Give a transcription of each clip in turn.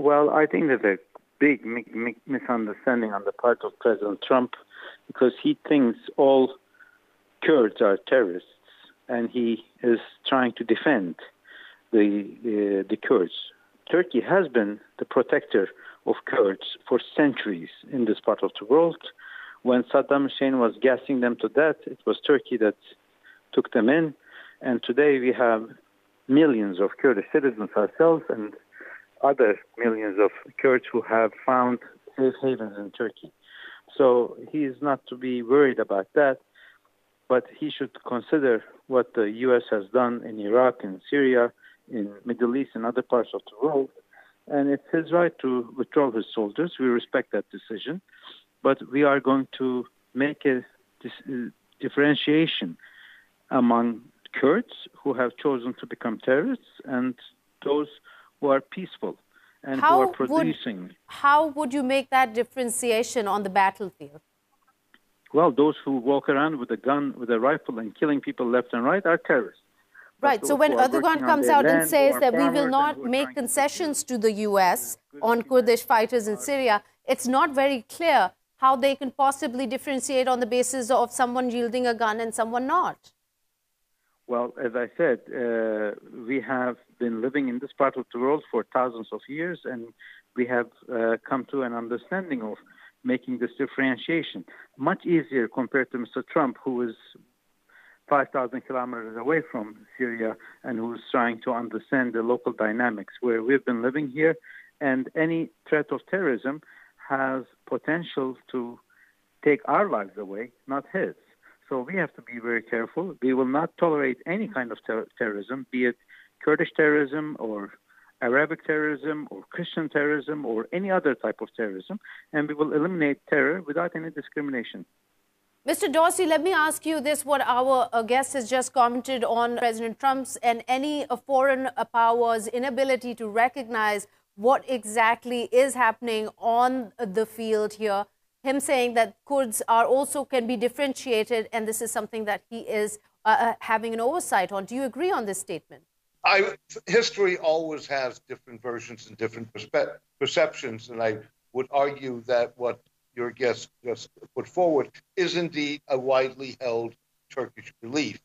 Well, I think there's a big misunderstanding on the part of President Trump because he thinks all Kurds are terrorists and he is trying to defend the Kurds. Turkey has been the protector of Kurds for centuries in this part of the world. When Saddam Hussein was gassing them to death, it was Turkey that took them in. And today we have millions of Kurdish citizens ourselves and other millions of Kurds who have found safe havens in Turkey. So he is not to be worried about that, but he should consider what the U.S. has done in Iraq and Syria, in Middle East and other parts of the world. And it's his right to withdraw his soldiers. We respect that decision. But we are going to make a differentiation among Kurds who have chosen to become terrorists and those who are peaceful and who are producing. How would you make that differentiation on the battlefield? Well, those who walk around with a gun, with a rifle and killing people left and right are terrorists. Right. So when Erdogan comes out and says that we will not make concessions to the U.S. on Kurdish fighters in Syria, it's not very clear how they can possibly differentiate on the basis of someone yielding a gun and someone not. Well, as I said, we have been living in this part of the world for thousands of years, and we have come to an understanding of making this differentiation. Much easier compared to Mr. Trump, who is 5,000 kilometers away from Syria and who's trying to understand the local dynamics where we've been living here. And any threat of terrorism has potential to take our lives away, not his. So we have to be very careful. We will not tolerate any kind of terrorism, be it Kurdish terrorism or Arabic terrorism or Christian terrorism or any other type of terrorism. And we will eliminate terror without any discrimination. Mr. Dorsey, let me ask you this, what our guest has just commented on President Trump's and any foreign powers' inability to recognize what exactly is happening on the field here. Him saying that Kurds are also can be differentiated, and this is something that he is having an oversight on. Do you agree on this statement? History always has different versions and different perceptions, and I would argue that what your guest just put forward is indeed a widely held Turkish belief.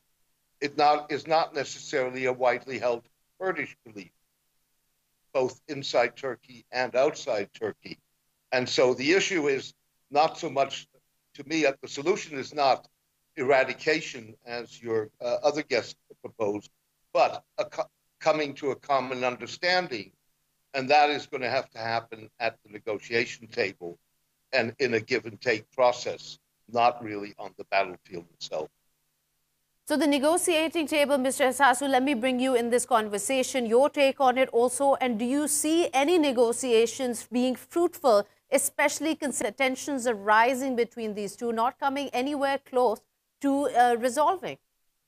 It is not necessarily a widely held Kurdish belief, both inside Turkey and outside Turkey. And so the issue is not so much, to me, the solution is not eradication, as your other guest proposed, but coming to a common understanding. And that is going to have to happen at the negotiation table and in a give and take process, not really on the battlefield itself. So the negotiating table, Mr. Hasasu, let me bring you in this conversation, your take on it also, and do you see any negotiations being fruitful, especially considering tensions are rising between these two, not coming anywhere close to resolving?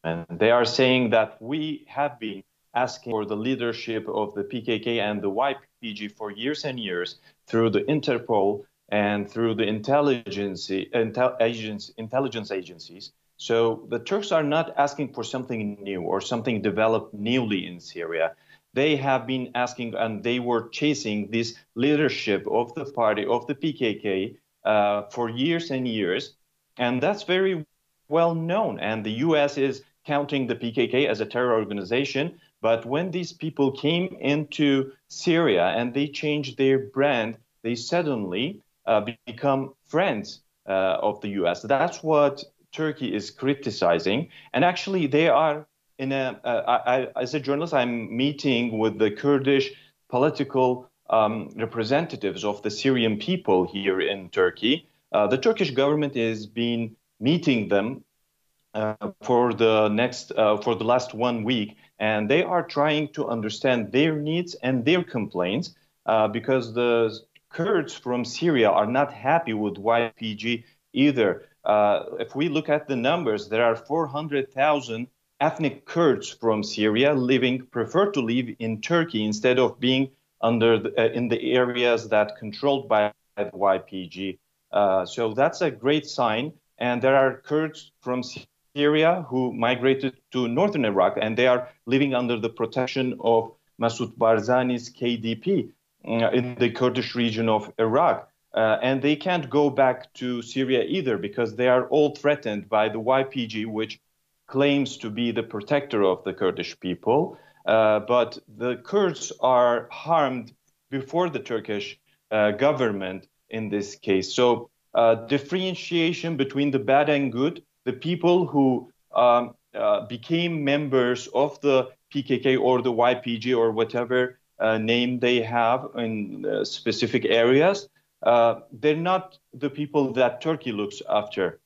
And they are saying that we have been asking for the leadership of the PKK and the YPG for years and years through the Interpol and through the intelligence agencies. So the Turks are not asking for something new or something developed newly in Syria. They have been asking, and they were chasing this leadership of the party, of the PKK, for years and years. And that's very well known. And the U.S. is counting the PKK as a terror organization. But when these people came into Syria and they changed their brand, they suddenly become friends of the U.S. That's what Turkey is criticizing. And actually, they are in as a journalist, I'm meeting with the Kurdish political representatives of the Syrian people here in Turkey. The Turkish government has been meeting them for the last 1 week, and they are trying to understand their needs and their complaints because the Kurds from Syria are not happy with YPG either. If we look at the numbers, there are 400,000 ethnic Kurds from Syria prefer to live in Turkey instead of being in the areas that controlled by the YPG. So that's a great sign. And there are Kurds from Syria who migrated to northern Iraq, and they are living under the protection of Masoud Barzani's KDP. in the Kurdish region of Iraq. And they can't go back to Syria either because they are all threatened by the YPG, which claims to be the protector of the Kurdish people. But the Kurds are harmed before the Turkish government in this case. So differentiation between the bad and good, the people who became members of the PKK or the YPG or whatever name they have in specific areas, they're not the people that Turkey looks after.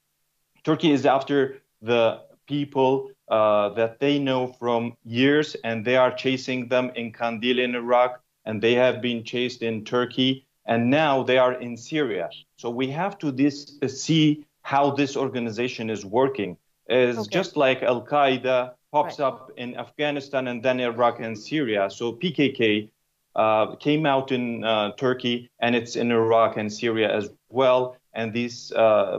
Turkey is after the people that they know from years, and they are chasing them in Kandil in Iraq, and they have been chased in Turkey, and now they are in Syria. So we have to see how this organization is working. It's just like Al-Qaeda pops up in Afghanistan and then Iraq and Syria. So PKK came out in Turkey, and it's in Iraq and Syria as well. And these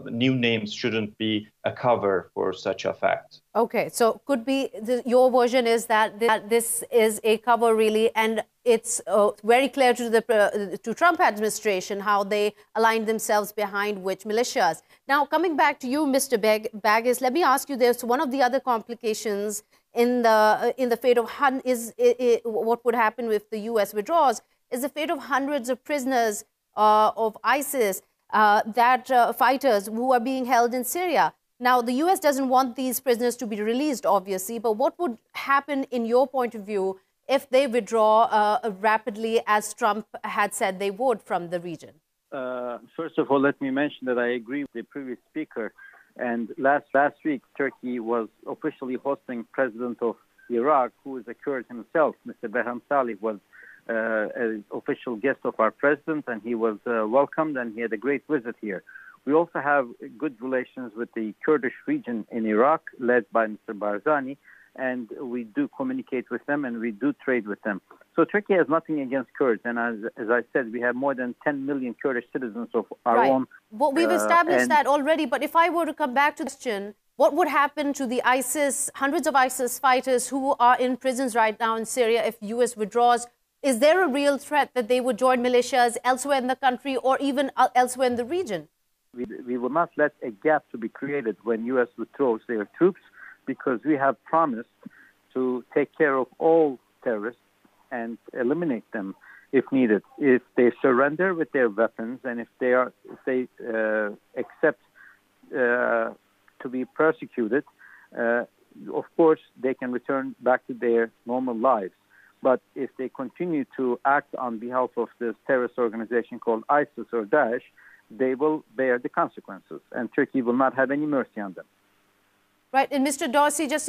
new names shouldn't be a cover for such a fact. Okay, so could be your version is that this is a cover really, and it's very clear to the Trump administration how they aligned themselves behind which militias. Now, coming back to you, Mr. Bağış, let me ask you this: one of the other complications in the fate of what would happen if the U.S. withdraws is the fate of hundreds of prisoners of ISIS. Fighters who are being held in Syria. Now, the U.S. doesn't want these prisoners to be released, obviously, but what would happen, in your point of view, if they withdraw rapidly, as Trump had said they would, from the region? First of all, let me mention that I agree with the previous speaker. And last week, Turkey was officially hosting President of Iraq, who is a Kurd himself. Mr. Berham Salih was an official guest of our president, and he was welcomed, and he had a great visit here. We also have good relations with the Kurdish region in Iraq, led by Mr. Barzani, and we do communicate with them, and we do trade with them. So Turkey has nothing against Kurds, and as I said, we have more than 10 million Kurdish citizens of our own. Well, we've established that already, but if I were to come back to the question, what would happen to the hundreds of ISIS fighters who are in prisons right now in Syria if U.S. withdraws? Is there a real threat that they would join militias elsewhere in the country or even elsewhere in the region? We will not let a gap to be created when U.S. withdraws their troops, because we have promised to take care of all terrorists and eliminate them if needed. If they surrender with their weapons, and if they accept to be persecuted, of course they can return back to their normal lives. But if they continue to act on behalf of this terrorist organization called ISIS or Daesh, they will bear the consequences, and Turkey will not have any mercy on them. Right. And Mr. Dorsey, just